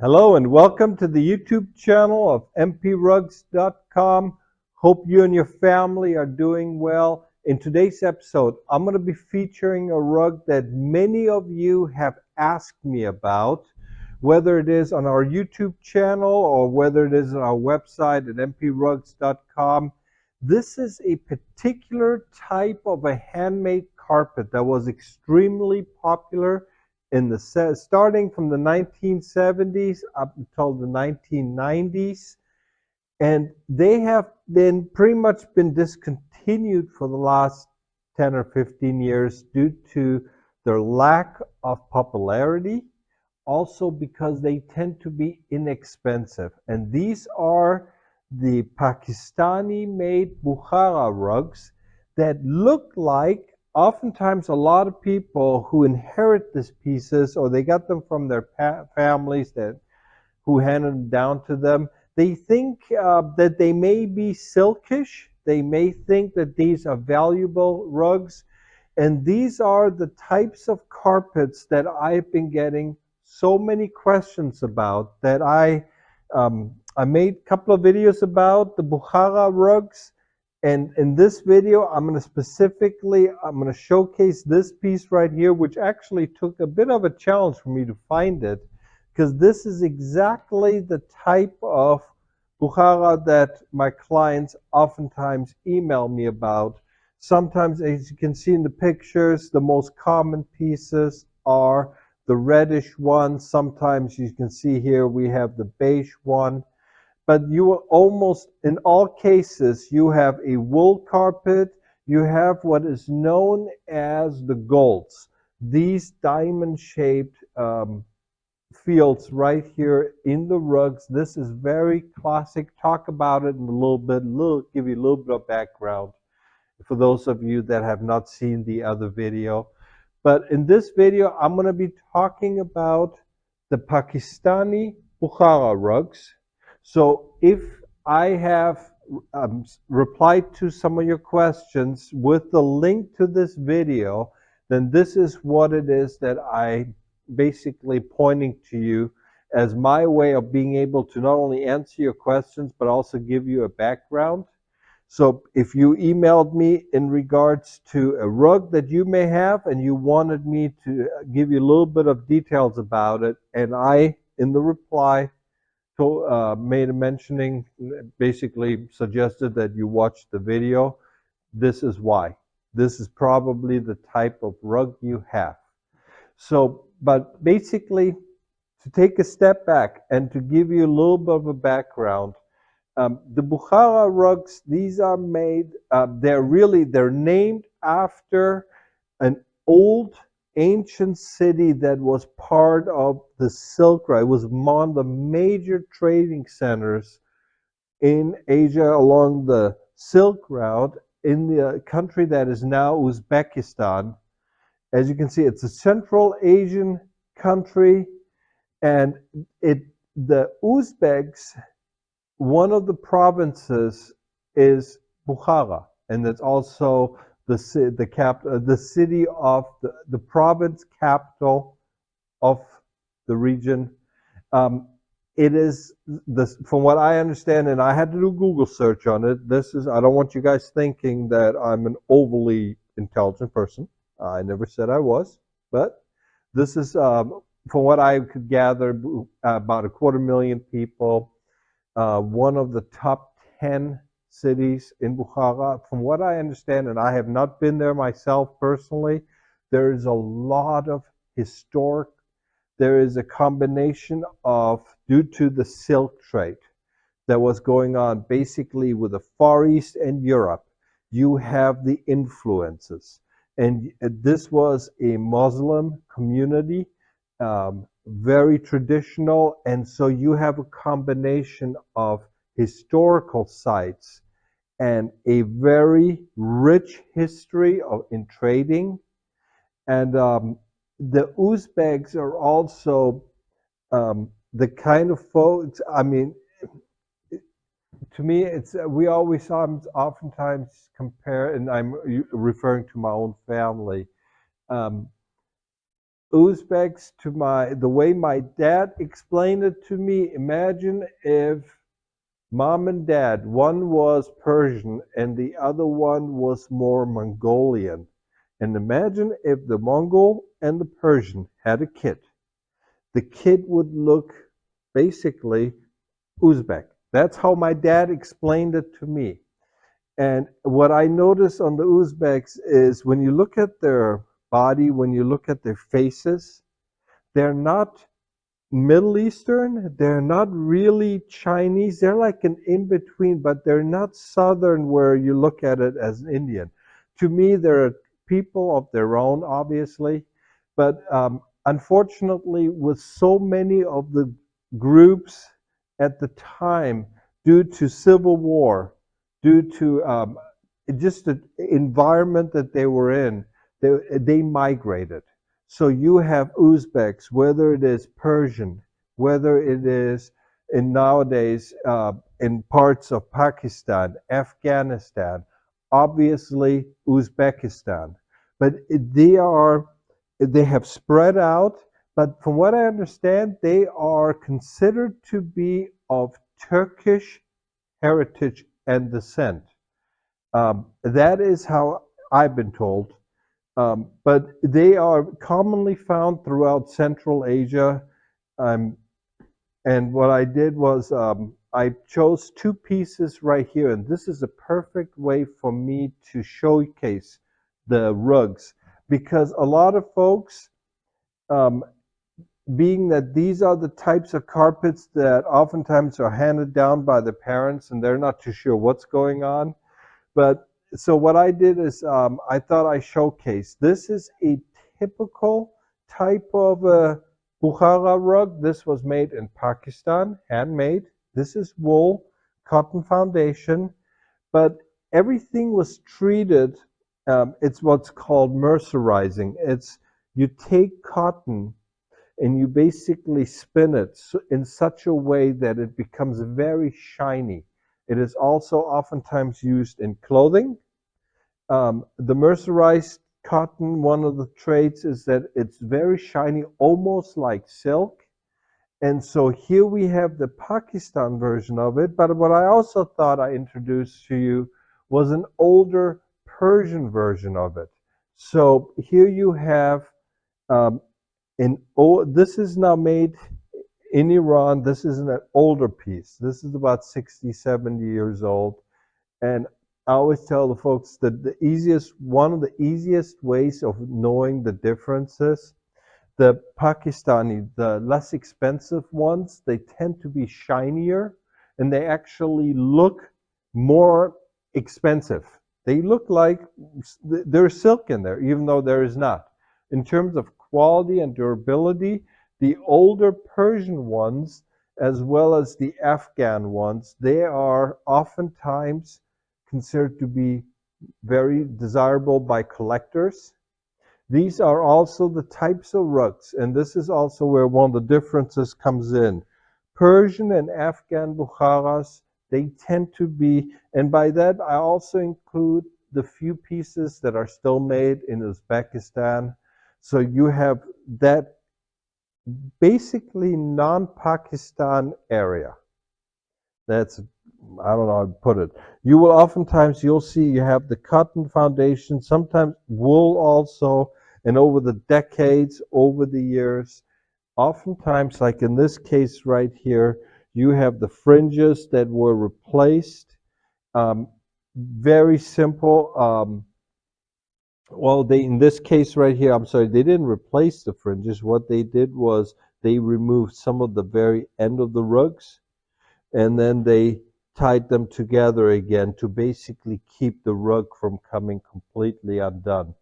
Hello and welcome to the YouTube channel of mprugs.com. Hope you and your family are doing well. In today's episode, I'm going to be featuring a rug that many of you have asked me about, whether it is on our YouTube channel or whether it is on our website at mprugs.com. This is a particular type of a handmade carpet that was extremely popular in the starting from the 1970s up until the 1990s, and they have been pretty much been discontinued for the last 10 or 15 years due to their lack of popularity, also because they tend to be inexpensive. And these are the Pakistani made Bukhara rugs that look like, oftentimes a lot of people who inherit these pieces, or they got them from their families who handed them down to them, they think that they may be silkish. They may think that these are valuable rugs. And these are the types of carpets that I've been getting so many questions about, that I made a couple of videos about the Bukhara rugs. And in this video, I'm going to showcase this piece right here, which actually took a bit of a challenge for me to find it, because this is exactly the type of Bukhara that my clients oftentimes email me about. Sometimes, as you can see in the pictures, the most common pieces are the reddish ones. Sometimes you can see here we have the beige one. But you will almost, in all cases, you have a wool carpet, you have what is known as the golds. These diamond-shaped fields right here in the rugs. This is very classic. Talk about it in a little bit, give you a little bit of background for those of you that have not seen the other video. But in this video, I'm going to be talking about the Pakistani Bukhara rugs. So if I have replied to some of your questions with the link to this video, then this is what it is that I basically pointing to you as my way of being able to not only answer your questions, but also give you a background. So if you emailed me in regards to a rug that you may have and you wanted me to give you a little bit of details about it, and I, in the reply, made a mentioning, basically suggested that you watch the video, this is why. This is probably the type of rug you have. So, but basically, to take a step back and to give you a little bit of a background, the Bukhara rugs, these are made, they're named after an old ancient city that was part of the Silk Road. It was one of the major trading centers in Asia along the Silk Route in the country that is now Uzbekistan. As you can see, it's a Central Asian country, and the Uzbeks, one of the provinces is Bukhara, and it's also the city of the province capital of the region. It is from what I understand, and I had to do a Google search on it. I don't want you guys thinking that I'm an overly intelligent person. I never said I was, but this is from what I could gather, about 250,000 people. One of the top 10 cities in Bukhara. From what I understand, and I have not been there myself personally, there is a lot of historic, there is a combination of, due to the silk trade that was going on basically with the Far East and Europe, you have the influences. And this was a Muslim community, very traditional, and so you have a combination of historical sites and a very rich history in trading. And the Uzbeks are also the kind of folks, I mean, to me, we always oftentimes compare, and I'm referring to my own family. Uzbeks to the way my dad explained it to me. Imagine if mom and dad, one was Persian and the other one was more Mongolian. And imagine if the Mongol and the Persian had a kid. The kid would look basically Uzbek. That's how my dad explained it to me. And what I notice on the Uzbeks is when you look at their body, when you look at their faces, they're not Middle Eastern, they're not really Chinese, they're like an in-between, but they're not Southern where you look at it as an Indian. To me, they're people of their own, obviously, but unfortunately, with so many of the groups at the time, due to civil war, due to just the environment that they were in, they migrated. So you have Uzbeks, whether it is Persian, whether it is in nowadays in parts of Pakistan, Afghanistan, obviously Uzbekistan, but they have spread out. But from what I understand, they are considered to be of Turkish heritage and descent. That is how I've been told. But they are commonly found throughout Central Asia. Um, and what I did was I chose two pieces right here, and this is a perfect way for me to showcase the rugs because a lot of folks, um, being that these are the types of carpets that oftentimes are handed down by the parents and they're not too sure what's going on. But so what I did is I thought I showcased. This is a typical type of Bukhara rug. This was made in Pakistan, handmade. This is wool, cotton foundation, but everything was treated. It's what's called mercerizing. It's you take cotton and you basically spin it in such a way that it becomes very shiny. It is also oftentimes used in clothing. The mercerized cotton, one of the traits is that it's very shiny, almost like silk. And so here we have the Pakistan version of it. But what I also thought I introduced to you was an older Persian version of it. So here you have this is now made in Iran. This is an older piece. This is about 60, 70 years old. And I always tell the folks that one of the easiest ways of knowing the differences, the Pakistani, the less expensive ones, they tend to be shinier and they actually look more expensive. They look like there's silk in there, even though there is not. In terms of quality and durability, the older Persian ones, as well as the Afghan ones, they are oftentimes considered to be very desirable by collectors. These are also the types of rugs, and this is also where one of the differences comes in. Persian and Afghan Bukharas, they tend to be, and by that I also include the few pieces that are still made in Uzbekistan. So you have that basically non-Pakistan area. That's, I don't know how to put it. You will oftentimes, you'll see you have the cotton foundation, sometimes wool also, and over the decades, over the years, oftentimes, like in this case right here, you have the fringes that were replaced. Very simple. Well, in this case right here, I'm sorry, they didn't replace the fringes. What they did was they removed some of the very end of the rugs and then they tied them together again to basically keep the rug from coming completely undone.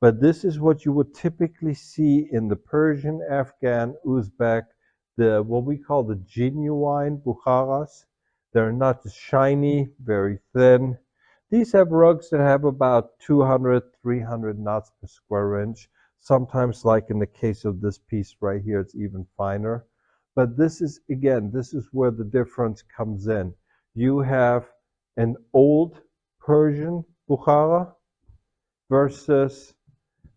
But this is what you would typically see in the Persian, Afghan, Uzbek, what we call the genuine Bukharas. They're not shiny, very thin. These have rugs that have about 200, 300 knots per square inch. Sometimes, like in the case of this piece right here, it's even finer. But this is, again, this is where the difference comes in. You have an old Persian Bukhara versus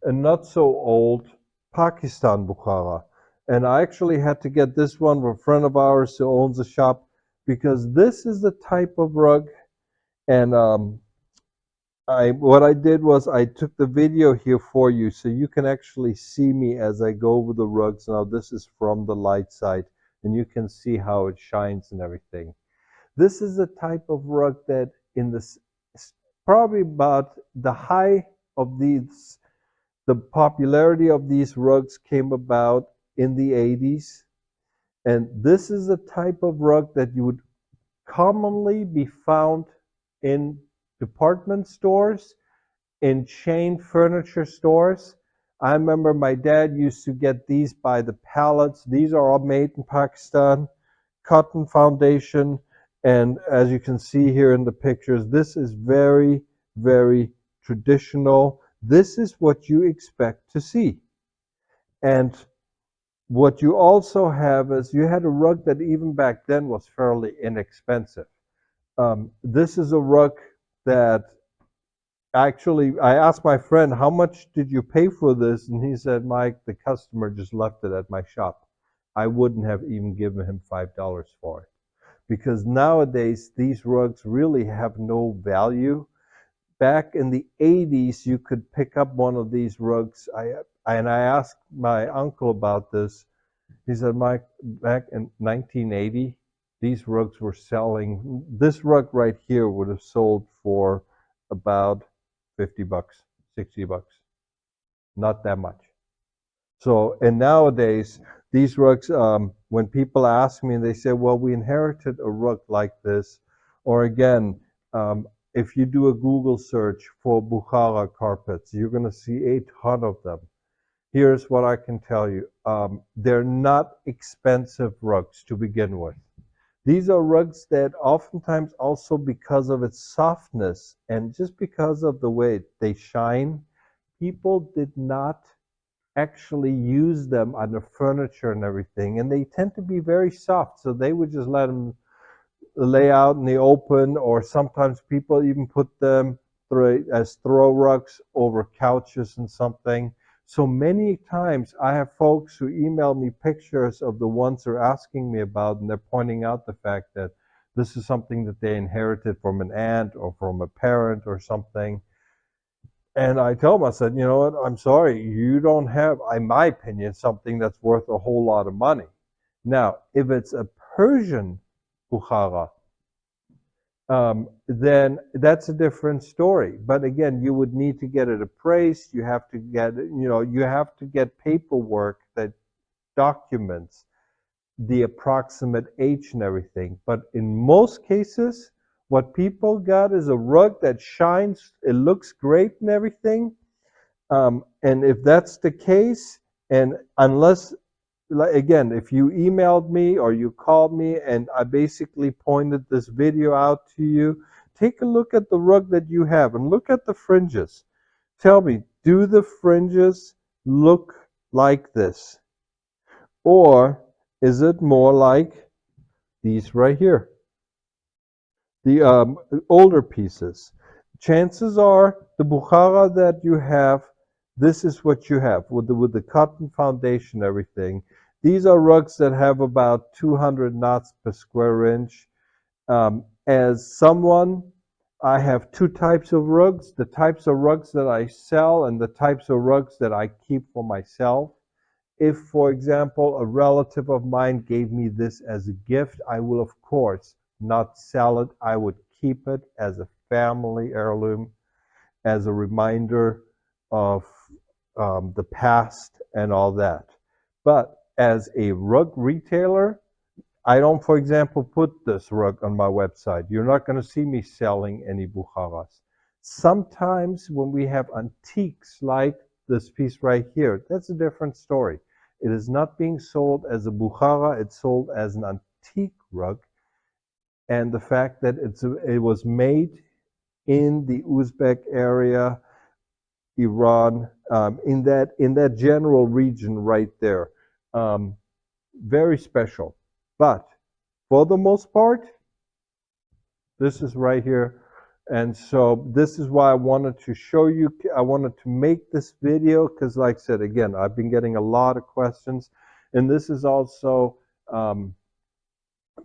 a not so old Pakistan, Bukhara. And I actually had to get this one from a friend of ours who owns a shop because this is the type of rug. And what I did was I took the video here for you so you can actually see me as I go over the rugs. Now this is from the light side and you can see how it shines and everything. This is the type of rug that in this probably about the high of these, the popularity of these rugs came about in the 80's. And this is a type of rug that you would commonly be found in department stores, in chain furniture stores. I remember my dad used to get these by the pallets. These are all made in Pakistan, cotton foundation. And as you can see here in the pictures, this is very, very traditional. This is what you expect to see. And what you also have is you had a rug that even back then was fairly inexpensive. This is a rug that actually I asked my friend, how much did you pay for this? And he said, Mike, the customer just left it at my shop. I wouldn't have even given him $5 for it. Because nowadays these rugs really have no value. Back in the 80's, you could pick up one of these rugs. I asked my uncle about this. He said, Mike, back in 1980, these rugs were selling. This rug right here would have sold for about 50 bucks, 60 bucks. Not that much. So, and nowadays, these rugs, when people ask me and they say, well, we inherited a rug like this, or again, if you do a Google search for Bukhara carpets, you're going to see a ton of them. Here's what I can tell you. They're not expensive rugs to begin with. These are rugs that oftentimes also because of its softness and just because of the way they shine, people did not actually use them on the furniture and everything. And they tend to be very soft, so they would just let them lay out in the open, or sometimes people even put them as throw rugs over couches and something. So many times I have folks who email me pictures of the ones they're asking me about, and they're pointing out the fact that this is something that they inherited from an aunt or from a parent or something. And I tell them, I said, you know what, I'm sorry, you don't have, in my opinion, something that's worth a whole lot of money. Now, if it's a Persian Bukhara, then that's a different story. But again, you would need to get it appraised. You have to get, you have to get paperwork that documents the approximate age and everything. But in most cases, what people got is a rug that shines, it looks great and everything. And if that's the case, and unless, again, if you emailed me or you called me and I basically pointed this video out to you, take a look at the rug that you have and look at the fringes. Tell me, do the fringes look like this? Or is it more like these right here? The older pieces. Chances are the Bukhara that you have, this is what you have with the cotton foundation, everything. These are rugs that have about 200 knots per square inch. As someone, I have two types of rugs, the types of rugs that I sell and the types of rugs that I keep for myself. If, for example, a relative of mine gave me this as a gift, I will, of course, not sell it. I would keep it as a family heirloom, as a reminder of the past and all that. But as a rug retailer, I don't, for example, put this rug on my website. You're not going to see me selling any Bukharas. Sometimes when we have antiques like this piece right here, that's a different story. It is not being sold as a Bukhara, it's sold as an antique rug. And the fact that it was made in the Uzbek area, Iran, in that general region right there. Very special. But for the most part, this is right here. And so this is why I wanted to show you, I wanted to make this video because, like I said, again, I've been getting a lot of questions. And this is also,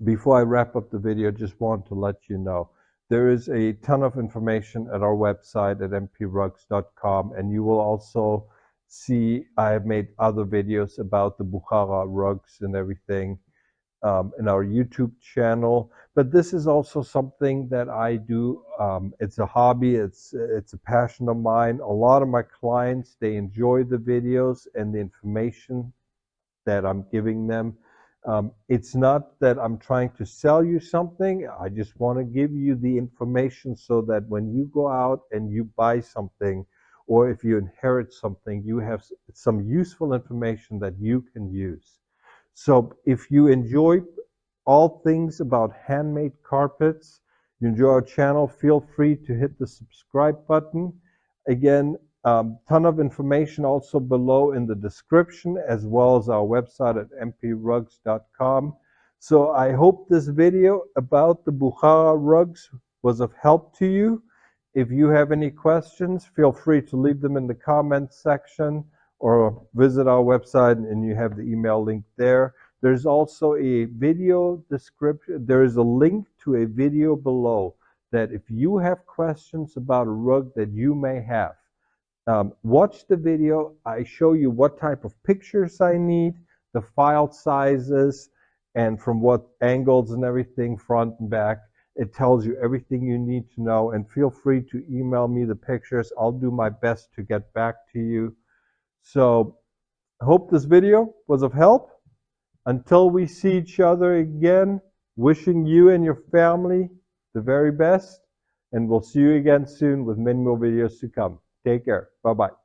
before I wrap up the video, just want to let you know, there is a ton of information at our website at mprugs.com, and you will also see I have made other videos about the Bukhara rugs and everything in our YouTube channel. But this is also something that I do. It's a hobby. It's a passion of mine. A lot of my clients, they enjoy the videos and the information that I'm giving them. It's not that I'm trying to sell you something. I just want to give you the information so that when you go out and you buy something, or if you inherit something, you have some useful information that you can use. So if you enjoy all things about handmade carpets, you enjoy our channel, feel free to hit the subscribe button. Again, ton of information also below in the description, as well as our website at mprugs.com. So I hope this video about the Bukhara rugs was of help to you. If you have any questions, feel free to leave them in the comments section or visit our website and you have the email link there. There's also a video description. There is a link to a video below that if you have questions about a rug that you may have, watch the video. I show you what type of pictures I need, the file sizes, and from what angles and everything, front and back. It tells you everything you need to know, and feel free to email me the pictures. I'll do my best to get back to you. So I hope this video was of help. Until we see each other again, wishing you and your family the very best, and we'll see you again soon with many more videos to come. Take care. Bye-bye.